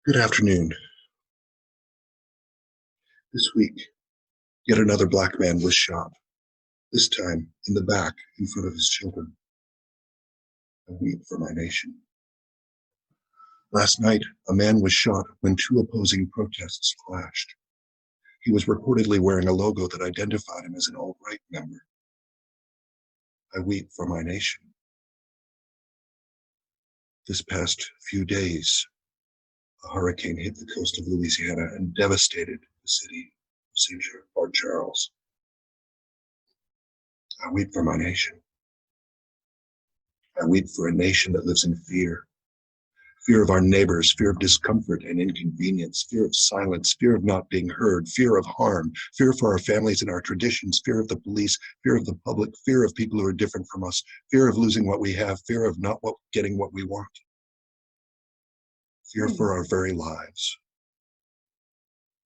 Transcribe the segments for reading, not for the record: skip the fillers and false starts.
Good afternoon. This week, yet another black man was shot, this time in the back in front of his children. I weep for my nation. Last night, a man was shot when two opposing protests clashed. He was reportedly wearing a logo that identified him as an alt-right member. I weep for my nation. This past few days, a hurricane hit the coast of Louisiana and devastated the city of St. Charles. I weep for my nation. I weep for a nation that lives in fear. Fear of our neighbors, fear of discomfort and inconvenience, fear of silence, fear of not being heard, fear of harm, fear for our families and our traditions, fear of the police, fear of the public, fear of people who are different from us, fear of losing what we have, fear of not getting what we want, fear for our very lives.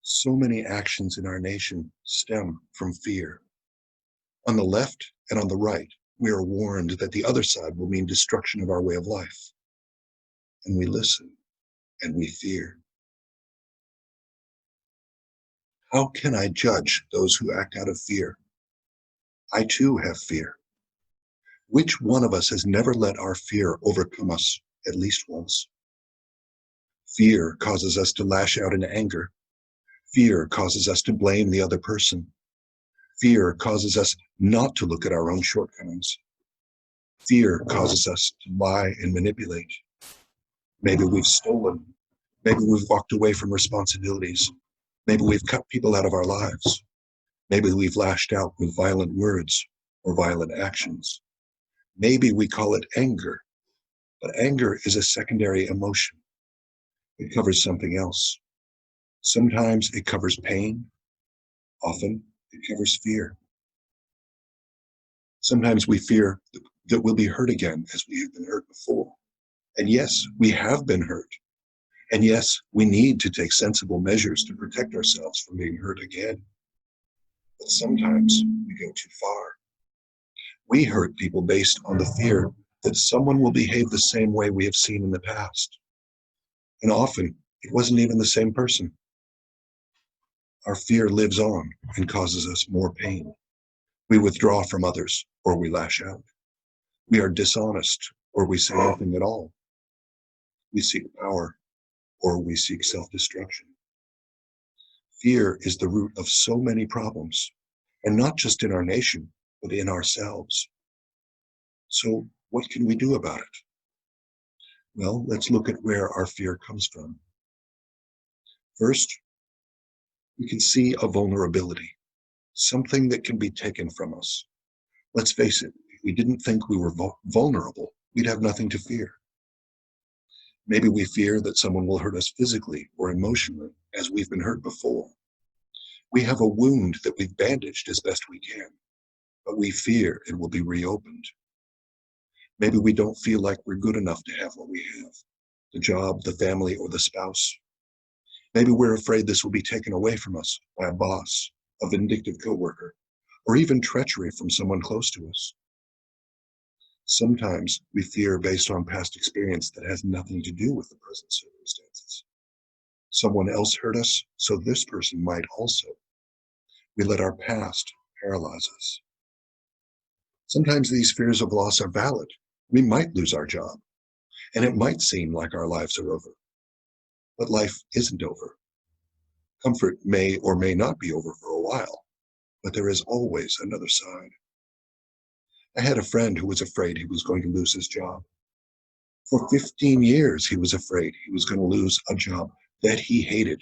So many actions in our nation stem from fear. On the left and on the right, we are warned that the other side will mean destruction of our way of life. And we listen and we fear. How can I judge those who act out of fear? I too have fear. Which one of us has never let our fear overcome us at least once? Fear causes us to lash out in anger. Fear causes us to blame the other person. Fear causes us not to look at our own shortcomings. Fear causes us to lie and manipulate. Maybe we've stolen. Maybe we've walked away from responsibilities. Maybe we've cut people out of our lives. Maybe we've lashed out with violent words or violent actions. Maybe we call it anger, but anger is a secondary emotion. It covers something else. Sometimes it covers pain. Often it covers fear. Sometimes we fear that we'll be hurt again as we have been hurt before. And yes, we have been hurt. And yes, we need to take sensible measures to protect ourselves from being hurt again. But sometimes we go too far. We hurt people based on the fear that someone will behave the same way we have seen in the past. And often, it wasn't even the same person. Our fear lives on and causes us more pain. We withdraw from others, or we lash out. We are dishonest, or we say nothing at all. We seek power, or we seek self-destruction. Fear is the root of so many problems, and not just in our nation, but in ourselves. So what can we do about it? Well, let's look at where our fear comes from. First, we can see a vulnerability, something that can be taken from us. Let's face it, if we didn't think we were vulnerable, we'd have nothing to fear. Maybe we fear that someone will hurt us physically or emotionally, as we've been hurt before. We have a wound that we've bandaged as best we can, but we fear it will be reopened. Maybe we don't feel like we're good enough to have what we have, the job, the family, or the spouse. Maybe we're afraid this will be taken away from us by a boss, a vindictive coworker, or even treachery from someone close to us. Sometimes we fear based on past experience that has nothing to do with the present circumstances. Someone else hurt us, so this person might also. We let our past paralyze us. Sometimes these fears of loss are valid. We might lose our job, and it might seem like our lives are over. But life isn't over. Comfort may or may not be over for a while, but there is always another side. I had a friend who was afraid he was going to lose his job. For 15 years, he was afraid he was going to lose a job that he hated.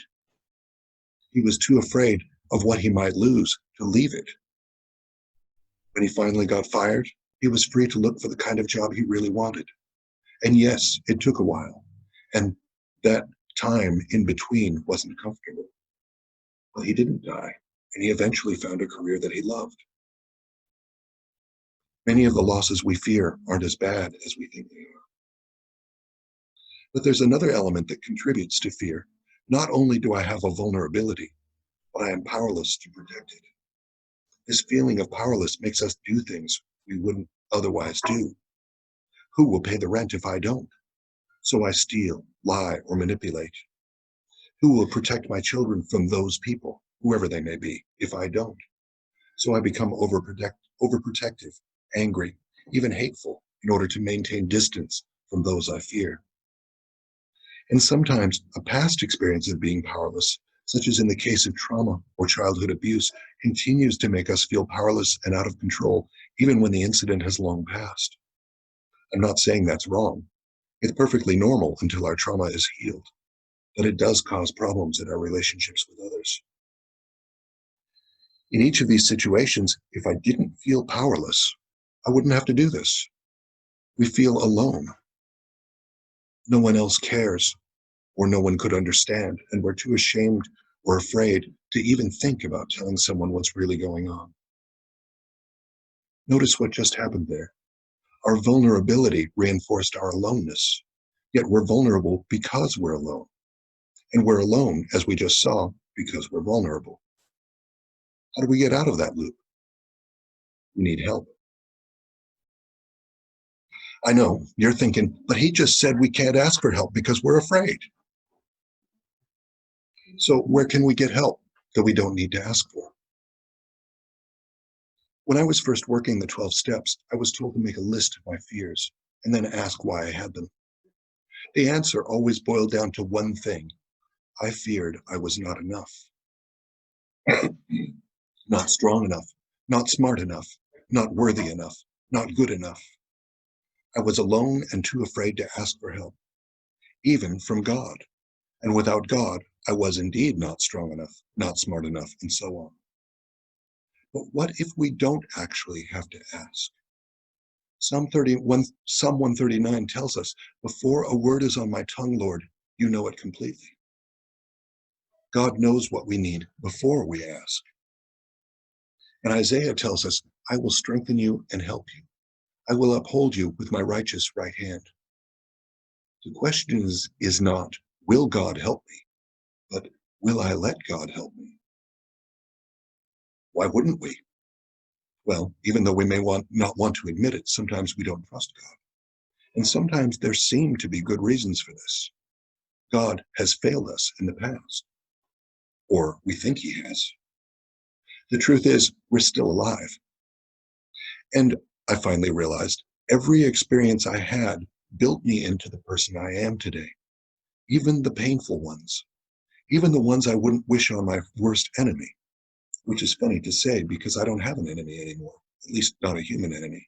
He was too afraid of what he might lose to leave it. When he finally got fired, he was free to look for the kind of job he really wanted. And yes, it took a while, and that time in between wasn't comfortable. But he didn't die, and he eventually found a career that he loved. Many of the losses we fear aren't as bad as we think they are. But there's another element that contributes to fear. Not only do I have a vulnerability, but I am powerless to protect it. This feeling of powerless makes us do things we wouldn't otherwise do. Who will pay the rent if I don't? So I steal, lie, or manipulate. Who will protect my children from those people, whoever they may be, if I don't? So I become overprotective, angry, even hateful in order to maintain distance from those I fear. And sometimes a past experience of being powerless, such as in the case of trauma or childhood abuse, continues to make us feel powerless and out of control, even when the incident has long passed. I'm not saying that's wrong. It's perfectly normal until our trauma is healed, but it does cause problems in our relationships with others. In each of these situations, if I didn't feel powerless, I wouldn't have to do this. We feel alone. No one else cares, or no one could understand, and we're too ashamed or afraid to even think about telling someone what's really going on. Notice what just happened there. Our vulnerability reinforced our aloneness, yet we're vulnerable because we're alone. And we're alone, as we just saw, because we're vulnerable. How do we get out of that loop? We need help. I know, you're thinking, but he just said we can't ask for help because we're afraid. So where can we get help that we don't need to ask for? When I was first working the 12 steps, I was told to make a list of my fears and then ask why I had them. The answer always boiled down to one thing. I feared I was not enough. Not strong enough, not smart enough, not worthy enough, not good enough. I was alone and too afraid to ask for help, even from God. And without God, I was indeed not strong enough, not smart enough, and so on. But what if we don't actually have to ask? Psalm 139 tells us, before a word is on my tongue, Lord, you know it completely. God knows what we need before we ask. And Isaiah tells us, I will strengthen you and help you. I will uphold you with my righteous right hand. The question is not, will God help me? But will I let God help me? Why wouldn't we? Well, even though we may not want to admit it, sometimes we don't trust God. And sometimes there seem to be good reasons for this. God has failed us in the past, or we think he has. The truth is, we're still alive. And I finally realized every experience I had built me into the person I am today, even the painful ones, even the ones I wouldn't wish on my worst enemy, which is funny to say because I don't have an enemy anymore, at least not a human enemy.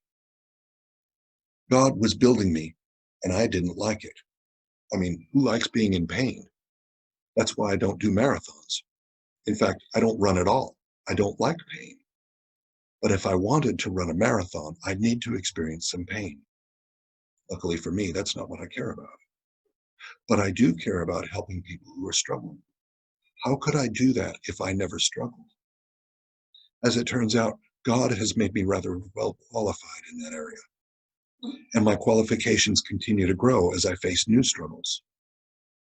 God was building me, and I didn't like it. I mean, who likes being in pain? That's why I don't do marathons. In fact, I don't run at all. I don't like pain. But if I wanted to run a marathon, I'd need to experience some pain. Luckily for me, that's not what I care about. But I do care about helping people who are struggling. How could I do that if I never struggled? As it turns out, God has made me rather well qualified in that area. And my qualifications continue to grow as I face new struggles.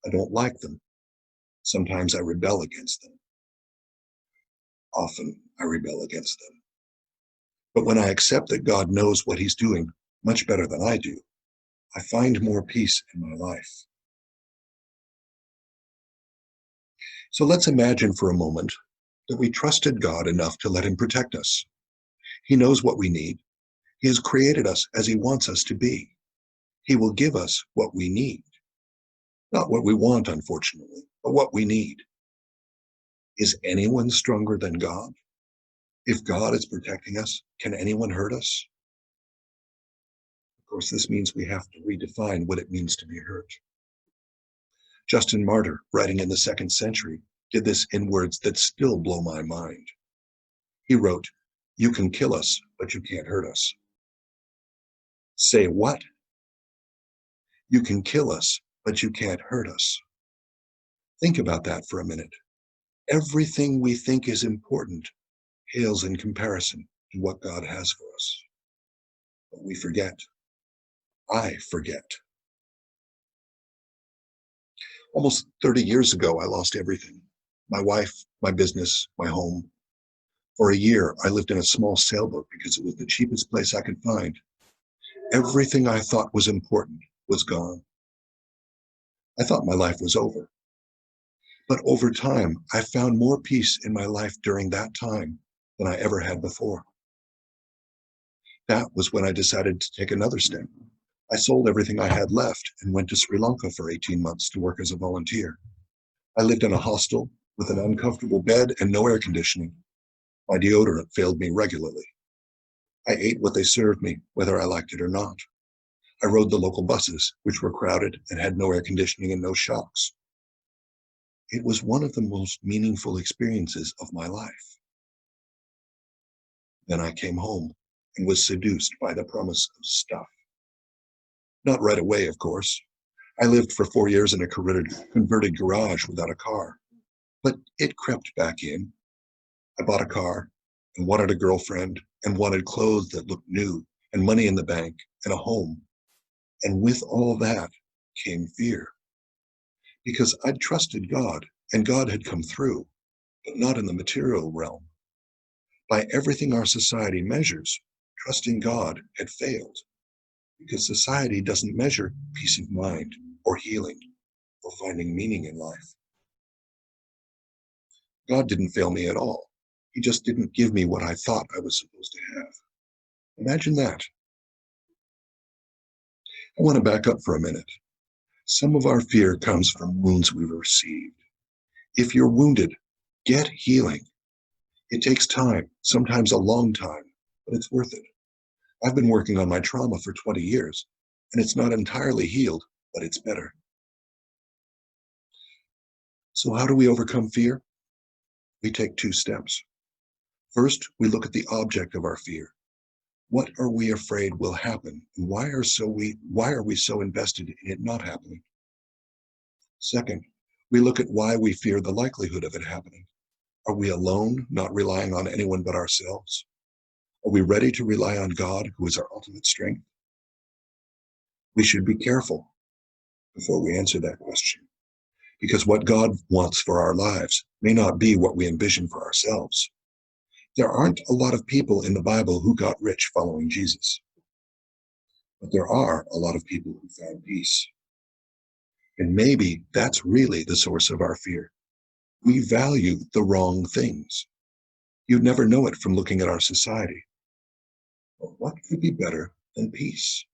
I don't like them. Sometimes I rebel against them. Often I rebel against them. But when I accept that God knows what he's doing much better than I do, I find more peace in my life. So let's imagine for a moment that we trusted God enough to let him protect us. He knows what we need. He has created us as he wants us to be. He will give us what we need. Not what we want, unfortunately, but what we need. Is anyone stronger than God? If God is protecting us, can anyone hurt us? Of course, this means we have to redefine what it means to be hurt. Justin Martyr, writing in the 2nd century, did this in words that still blow my mind. He wrote, "You can kill us, but you can't hurt us." Say what? You can kill us, but you can't hurt us. Think about that for a minute. Everything we think is important pales in comparison to what God has for us. But we forget. I forget. Almost 30 years ago, I lost everything. My wife, my business, my home. For a year, I lived in a small sailboat because it was the cheapest place I could find. Everything I thought was important was gone. I thought my life was over. But over time, I found more peace in my life during that time than I ever had before. That was when I decided to take another step. I sold everything I had left and went to Sri Lanka for 18 months to work as a volunteer. I lived in a hostel with an uncomfortable bed and no air conditioning. My deodorant failed me regularly. I ate what they served me, whether I liked it or not. I rode the local buses, which were crowded and had no air conditioning and no shocks. It was one of the most meaningful experiences of my life. Then I came home and was seduced by the promise of stuff. Not right away, of course. I lived for 4 years in a converted garage without a car, but it crept back in. I bought a car and wanted a girlfriend and wanted clothes that looked new and money in the bank and a home. And with all that came fear, because I'd trusted God and God had come through, but not in the material realm. By everything our society measures, trusting God had failed, because society doesn't measure peace of mind or healing or finding meaning in life. God didn't fail me at all. He just didn't give me what I thought I was supposed to have. Imagine that. I want to back up for a minute. Some of our fear comes from wounds we've received. If you're wounded, get healing. It takes time, sometimes a long time, but it's worth it. I've been working on my trauma for 20 years, and it's not entirely healed, but it's better. So how do we overcome fear? We take 2 steps. First, we look at the object of our fear. What are we afraid will happen, and why are we so invested in it not happening? Second, we look at why we fear the likelihood of it happening. Are we alone, not relying on anyone but ourselves? Are we ready to rely on God, who is our ultimate strength? We should be careful before we answer that question, because what God wants for our lives may not be what we envision for ourselves. There aren't a lot of people in the Bible who got rich following Jesus, but there are a lot of people who found peace. And maybe that's really the source of our fear. We value the wrong things. You'd never know it from looking at our society. But what could be better than peace?